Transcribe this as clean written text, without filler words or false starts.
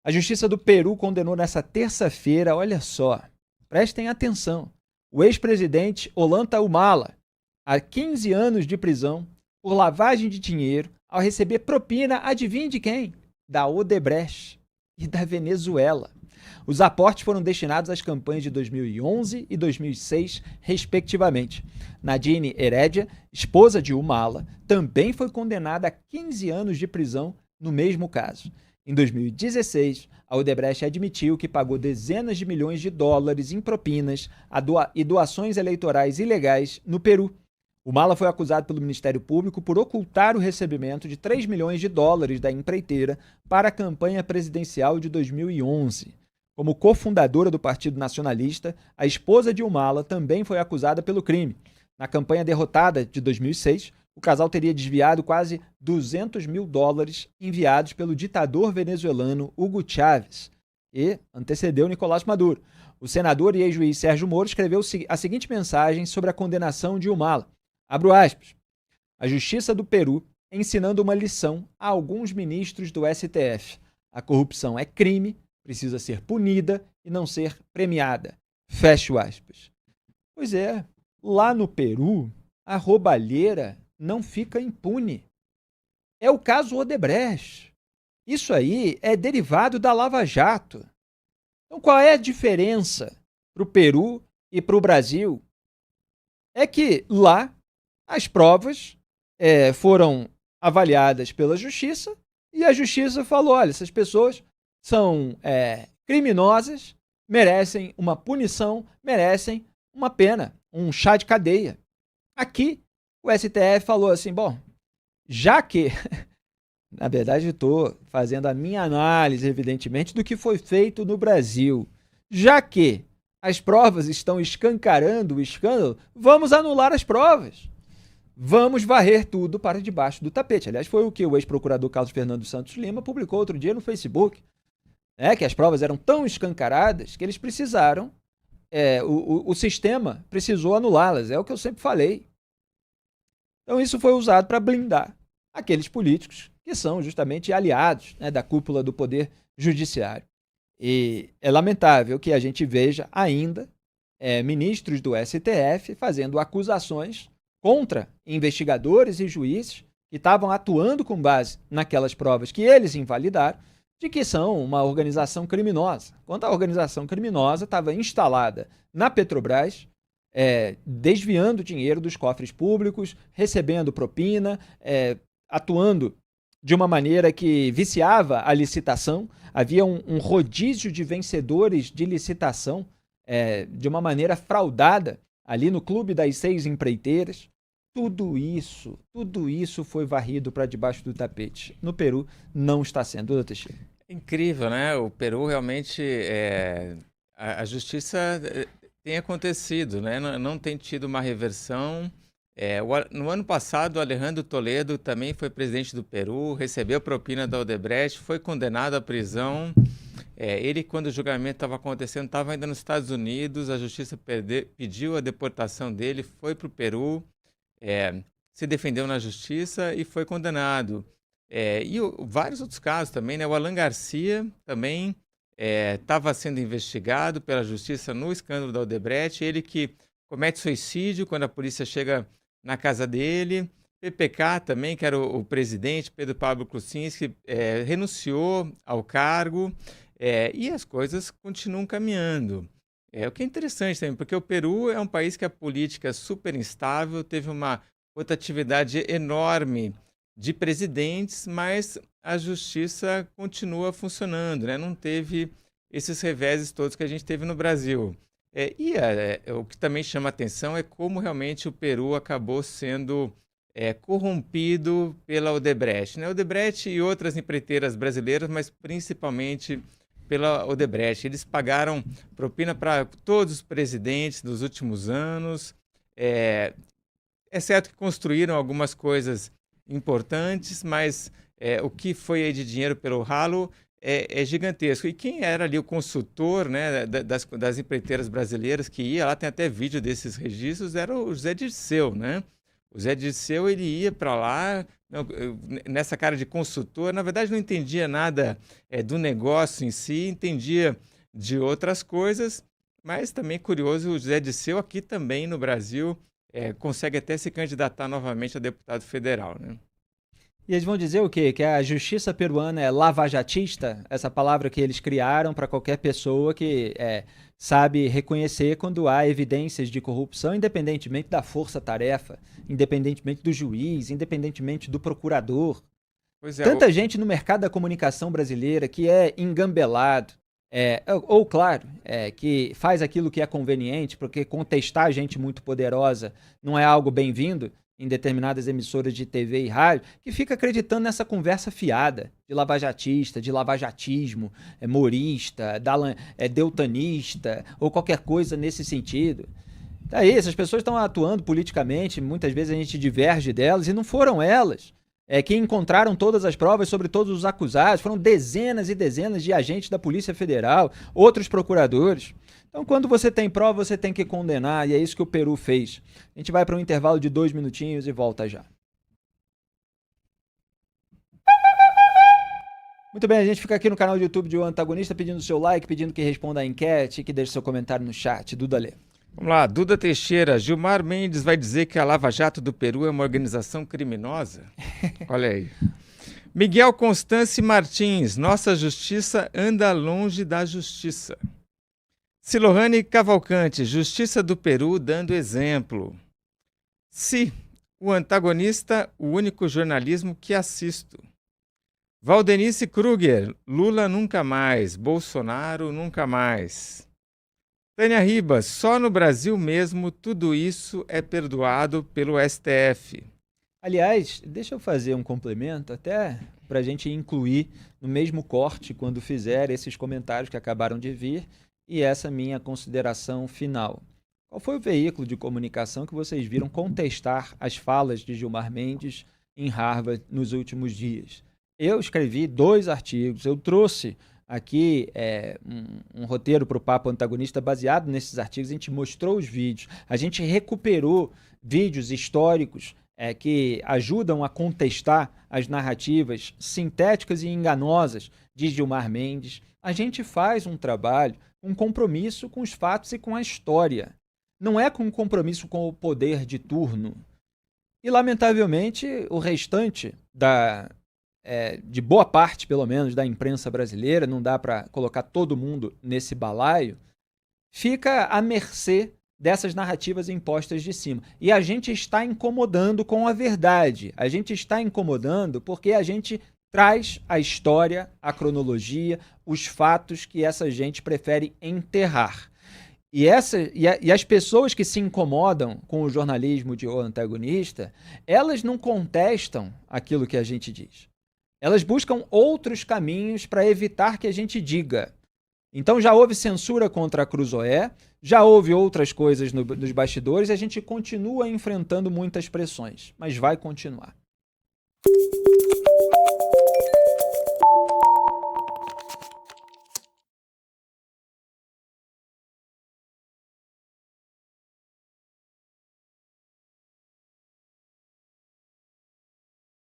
A Justiça do Peru condenou nesta terça-feira, olha só, prestem atenção, o ex-presidente Ollanta Humala a 15 anos de prisão por lavagem de dinheiro ao receber propina, adivinhe de quem? Da Odebrecht e da Venezuela. Os aportes foram destinados às campanhas de 2011 e 2006, respectivamente. Nadine Heredia, esposa de Humala, também foi condenada a 15 anos de prisão no mesmo caso. Em 2016, a Odebrecht admitiu que pagou dezenas de milhões de dólares em propinas e doações eleitorais ilegais no Peru. Humala foi acusado pelo Ministério Público por ocultar o recebimento de 3 milhões de dólares da empreiteira para a campanha presidencial de 2011. Como cofundadora do Partido Nacionalista, a esposa de Humala também foi acusada pelo crime. Na campanha derrotada de 2006, o casal teria desviado quase 200 mil dólares enviados pelo ditador venezuelano Hugo Chávez e antecedeu Nicolás Maduro. O senador e ex-juiz Sérgio Moro escreveu a seguinte mensagem sobre a condenação de Humala. Abro aspas. A Justiça do Peru ensinando uma lição a alguns ministros do STF. A corrupção é crime, precisa ser punida e não ser premiada. Fecho aspas. Pois é, lá no Peru, a roubalheira não fica impune. É o caso Odebrecht. Isso aí é derivado da Lava Jato. Então, qual é a diferença para o Peru e para o Brasil? É que lá as provas foram avaliadas pela Justiça e a Justiça falou, olha, essas pessoas são criminosas, merecem uma punição, merecem uma pena, um chá de cadeia. Aqui, o STF falou assim, bom, já que, na verdade, estou fazendo a minha análise, evidentemente, do que foi feito no Brasil, já que as provas estão escancarando o escândalo, vamos anular as provas. Vamos varrer tudo para debaixo do tapete. Aliás, foi o que o ex-procurador Carlos Fernando Santos Lima publicou outro dia no Facebook. Que as provas eram tão escancaradas que eles precisaram, o sistema precisou anulá-las. É o que eu sempre falei. Então isso foi usado para blindar aqueles políticos que são justamente aliados da cúpula do Poder Judiciário. E é lamentável que a gente veja ainda ministros do STF fazendo acusações contra investigadores e juízes que estavam atuando com base naquelas provas que eles invalidaram, de que são uma organização criminosa. Quando a organização criminosa estava instalada na Petrobras, desviando dinheiro dos cofres públicos, recebendo propina, atuando de uma maneira que viciava a licitação, havia um rodízio de vencedores de licitação de uma maneira fraudada ali no Clube das 6 Empreiteiras. Tudo isso foi varrido para debaixo do tapete. No Peru não está sendo, doutor Teixeira. Incrível, né? O Peru realmente, a justiça tem acontecido, né? Não tem tido uma reversão. No ano passado, o Alejandro Toledo também foi presidente do Peru, recebeu propina da Odebrecht, foi condenado à prisão. Ele, quando o julgamento estava acontecendo, estava ainda nos Estados Unidos, a justiça pediu a deportação dele, foi para o Peru, se defendeu na justiça e foi condenado. Vários outros casos também, né? O Alan Garcia também estava sendo investigado pela justiça no escândalo da Odebrecht, ele que comete suicídio quando a polícia chega na casa dele. PPK também, que era o presidente, Pedro Pablo Kuczynski, renunciou ao cargo, e as coisas continuam caminhando. O que é interessante também, porque o Peru é um país que a política é super instável, teve uma rotatividade enorme de presidentes, mas a justiça continua funcionando, né? Não teve esses reveses todos que a gente teve no Brasil. O que também chama atenção é como realmente o Peru acabou sendo corrompido pela Odebrecht, né? Odebrecht e outras empreiteiras brasileiras, mas principalmente pela Odebrecht. Eles pagaram propina para todos os presidentes dos últimos anos. É certo que construíram algumas coisas importantes, mas o que foi aí de dinheiro pelo ralo é gigantesco. E quem era ali o consultor, né, das empreiteiras brasileiras que ia lá, tem até vídeo desses registros, era o José Dirceu, né? O Zé Dirceu, ele ia para lá, nessa cara de consultor, na verdade não entendia nada do negócio em si, entendia de outras coisas, mas também curioso, o Zé Dirceu aqui também no Brasil consegue até se candidatar novamente a deputado federal, né? E eles vão dizer o quê? Que a justiça peruana é lavajatista? Essa palavra que eles criaram para qualquer pessoa que sabe reconhecer quando há evidências de corrupção, independentemente da força-tarefa, independentemente do juiz, independentemente do procurador. Pois é, Tanta gente no mercado da comunicação brasileira que é engambelado, ou claro, que faz aquilo que é conveniente, porque contestar gente muito poderosa não é algo bem-vindo, em determinadas emissoras de TV e rádio, que fica acreditando nessa conversa fiada de lavajatista, de lavajatismo, morista, deltanista ou qualquer coisa nesse sentido. Daí, essas pessoas estão atuando politicamente, muitas vezes a gente diverge delas, e não foram elas que encontraram todas as provas sobre todos os acusados, foram dezenas e dezenas de agentes da Polícia Federal, outros procuradores. Então, quando você tem prova, você tem que condenar, e é isso que o Peru fez. A gente vai para um intervalo de 2 minutinhos e volta já. Muito bem, a gente fica aqui no canal do YouTube de O Antagonista, pedindo seu like, pedindo que responda a enquete e que deixe seu comentário no chat. Duda Lê. Vamos lá, Duda Teixeira. Gilmar Mendes vai dizer que a Lava Jato do Peru é uma organização criminosa? Olha aí. Miguel Constance Martins. Nossa justiça anda longe da justiça. Silohane Cavalcante. Justiça do Peru dando exemplo. O Antagonista, o único jornalismo que assisto. Valdenice Kruger. Lula nunca mais. Bolsonaro nunca mais. Tânia Ribas, só no Brasil mesmo tudo isso é perdoado pelo STF. Aliás, deixa eu fazer um complemento até para a gente incluir no mesmo corte quando fizer esses comentários que acabaram de vir e essa minha consideração final. Qual foi o veículo de comunicação que vocês viram contestar as falas de Gilmar Mendes em Harvard nos últimos dias? Eu escrevi 2 artigos, eu trouxe aqui um roteiro para o Papo Antagonista baseado nesses artigos, a gente mostrou os vídeos, a gente recuperou vídeos históricos que ajudam a contestar as narrativas sintéticas e enganosas de Gilmar Mendes. A gente faz um trabalho, um compromisso com os fatos e com a história. Não é com um compromisso com o poder de turno. E, lamentavelmente, o restante de boa parte, pelo menos, da imprensa brasileira, não dá para colocar todo mundo nesse balaio, fica à mercê dessas narrativas impostas de cima. E a gente está incomodando com a verdade. A gente está incomodando porque a gente traz a história, a cronologia, os fatos que essa gente prefere enterrar. E as pessoas que se incomodam com o jornalismo de O Antagonista, elas não contestam aquilo que a gente diz. Elas buscam outros caminhos para evitar que a gente diga. Então já houve censura contra a Cruzoé, já houve outras coisas nos bastidores e a gente continua enfrentando muitas pressões, mas vai continuar.